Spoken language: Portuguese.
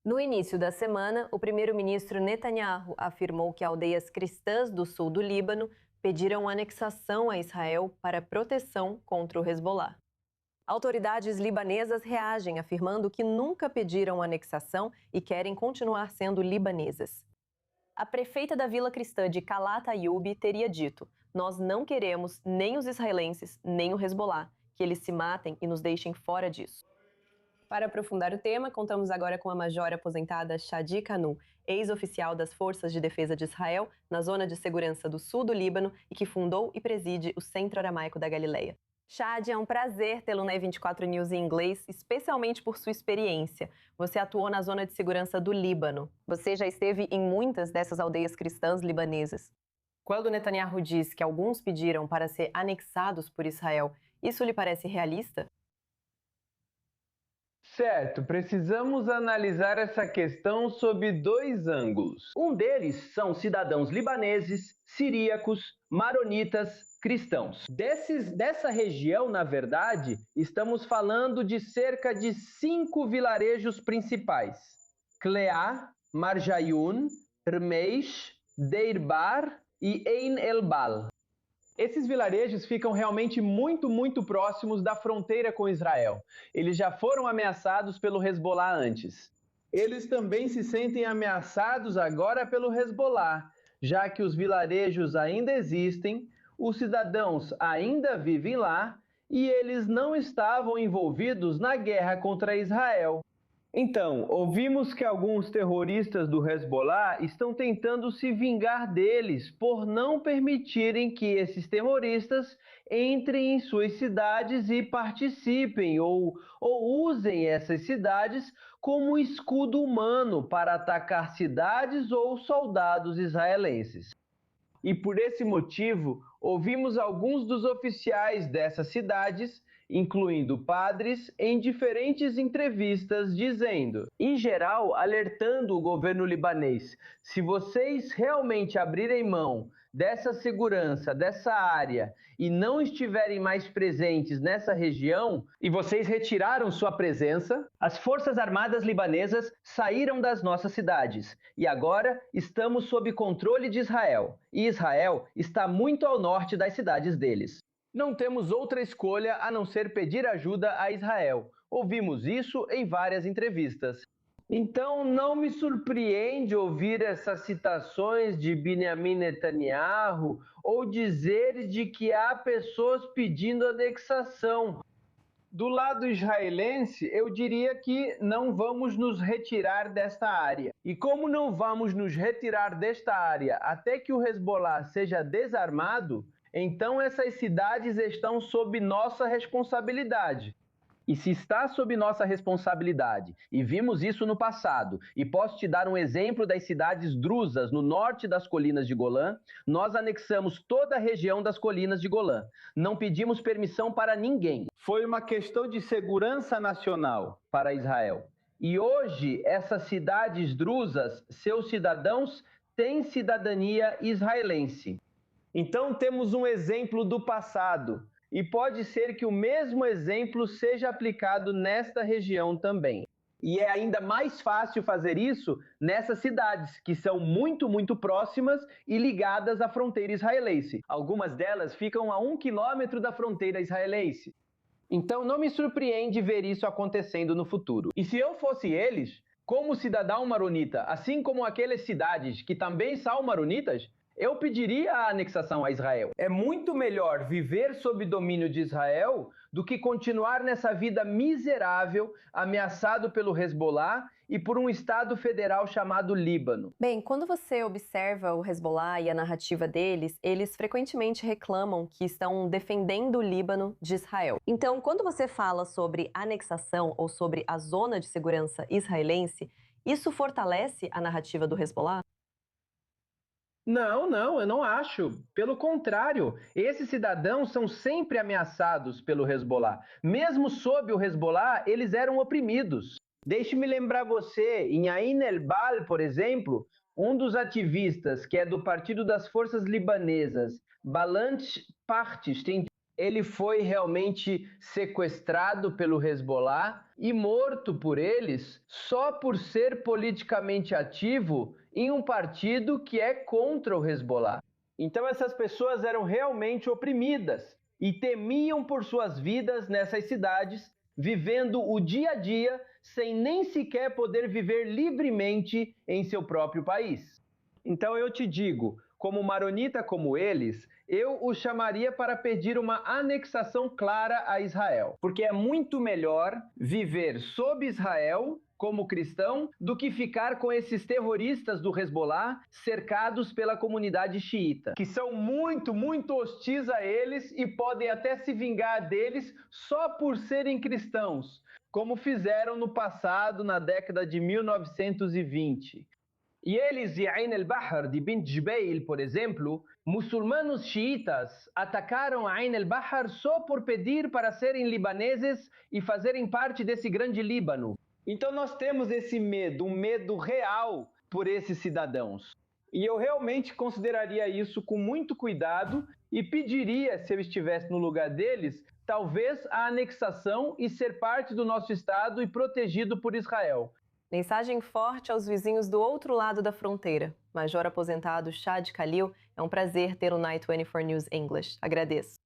No início da semana, o primeiro-ministro Netanyahu afirmou que aldeias cristãs do sul do Líbano pediram anexação a Israel para proteção contra o Hezbollah. Autoridades libanesas reagem, afirmando que nunca pediram anexação e querem continuar sendo libanesas. A prefeita da vila cristã de Kalat Ayub teria dito: "Nós não queremos nem os israelenses, nem o Hezbollah, que eles se matem e nos deixem fora disso." Para aprofundar o tema, contamos agora com a major aposentada Shadi Kanu, ex-oficial das Forças de Defesa de Israel, na zona de segurança do sul do Líbano e que fundou e preside o Centro Aramaico da Galileia. Shadi, é um prazer tê-lo na E24 News em inglês, especialmente por sua experiência. Você atuou na zona de segurança do Líbano. Você já esteve em muitas dessas aldeias cristãs libanesas. Quando Netanyahu diz que alguns pediram para ser anexados por Israel, isso lhe parece realista? Certo, precisamos analisar essa questão sob dois ângulos. Um deles são cidadãos libaneses, siríacos, maronitas, cristãos. Dessa região, na verdade, estamos falando de cerca de 5 vilarejos principais: Cleá, Marjayun, Rmeish, Deir Bar e Ein El-Bal. Esses vilarejos ficam realmente muito próximos da fronteira com Israel. Eles já foram ameaçados pelo Hezbollah antes. Eles também se sentem ameaçados agora pelo Hezbollah, já que os vilarejos ainda existem, os cidadãos ainda vivem lá e eles não estavam envolvidos na guerra contra Israel. Então, ouvimos que alguns terroristas do Hezbollah estão tentando se vingar deles por não permitirem que esses terroristas entrem em suas cidades e participem ou usem essas cidades como escudo humano para atacar cidades ou soldados israelenses. E por esse motivo, ouvimos alguns dos oficiais dessas cidades, incluindo padres, em diferentes entrevistas dizendo, em geral, alertando o governo libanês: se vocês realmente abrirem mão dessa segurança, dessa área, e não estiverem mais presentes nessa região, e vocês retiraram sua presença, as forças armadas libanesas saíram das nossas cidades, e agora estamos sob controle de Israel, e Israel está muito ao norte das cidades deles. Não temos outra escolha a não ser pedir ajuda a Israel. Ouvimos isso em várias entrevistas. Então, não me surpreende ouvir essas citações de Benjamin Netanyahu ou dizer de que há pessoas pedindo anexação. Do lado israelense, eu diria que não vamos nos retirar desta área. E como não vamos nos retirar desta área até que o Hezbollah seja desarmado, então essas cidades estão sob nossa responsabilidade. E se está sob nossa responsabilidade, e vimos isso no passado, e posso te dar um exemplo das cidades druzas no norte das colinas de Golã, nós anexamos toda a região das colinas de Golã. Não pedimos permissão para ninguém. Foi uma questão de segurança nacional para Israel. E hoje, essas cidades druzas, seus cidadãos, têm cidadania israelense. Então temos um exemplo do passado. E pode ser que o mesmo exemplo seja aplicado nesta região também. E é ainda mais fácil fazer isso nessas cidades, que são muito próximas e ligadas à fronteira israelense. Algumas delas ficam a 1 quilômetro da fronteira israelense. Então não me surpreende ver isso acontecendo no futuro. E se eu fosse eles, como cidadão maronita, assim como aquelas cidades que também são maronitas, eu pediria a anexação a Israel. É muito melhor viver sob domínio de Israel do que continuar nessa vida miserável, ameaçado pelo Hezbollah e por um Estado federal chamado Líbano. Bem, quando você observa o Hezbollah e a narrativa deles, eles frequentemente reclamam que estão defendendo o Líbano de Israel. Então, quando você fala sobre anexação ou sobre a zona de segurança israelense, isso fortalece a narrativa do Hezbollah? Não, eu não acho. Pelo contrário, esses cidadãos são sempre ameaçados pelo Hezbollah. Mesmo sob o Hezbollah, eles eram oprimidos. Deixe-me lembrar você, em Ain el-Bal, por exemplo, um dos ativistas, que é do Partido das Forças Libanesas, Balant Partistin, Ele foi realmente sequestrado pelo Hezbollah e morto por eles só por ser politicamente ativo em um partido que é contra o Hezbollah. Então essas pessoas eram realmente oprimidas e temiam por suas vidas nessas cidades, vivendo o dia a dia sem nem sequer poder viver livremente em seu próprio país. Então eu te digo, como maronita como eles, eu os chamaria para pedir uma anexação clara a Israel, porque é muito melhor viver sob Israel como cristão do que ficar com esses terroristas do Hezbollah cercados pela comunidade xiita, que são muito hostis a eles e podem até se vingar deles só por serem cristãos, como fizeram no passado, na década de 1920. E eles, em Ain al-Bahr de Bint Jubail, por exemplo, muçulmanos xiitas atacaram Ain al-Bahr só por pedir para serem libaneses e fazerem parte desse grande Líbano. Então nós temos esse medo, um medo real por esses cidadãos. E eu realmente consideraria isso com muito cuidado e pediria, se eu estivesse no lugar deles, talvez a anexação e ser parte do nosso Estado e protegido por Israel. Mensagem forte aos vizinhos do outro lado da fronteira. Major aposentado Chad Khalil, é um prazer ter o Night 24 News English. Agradeço.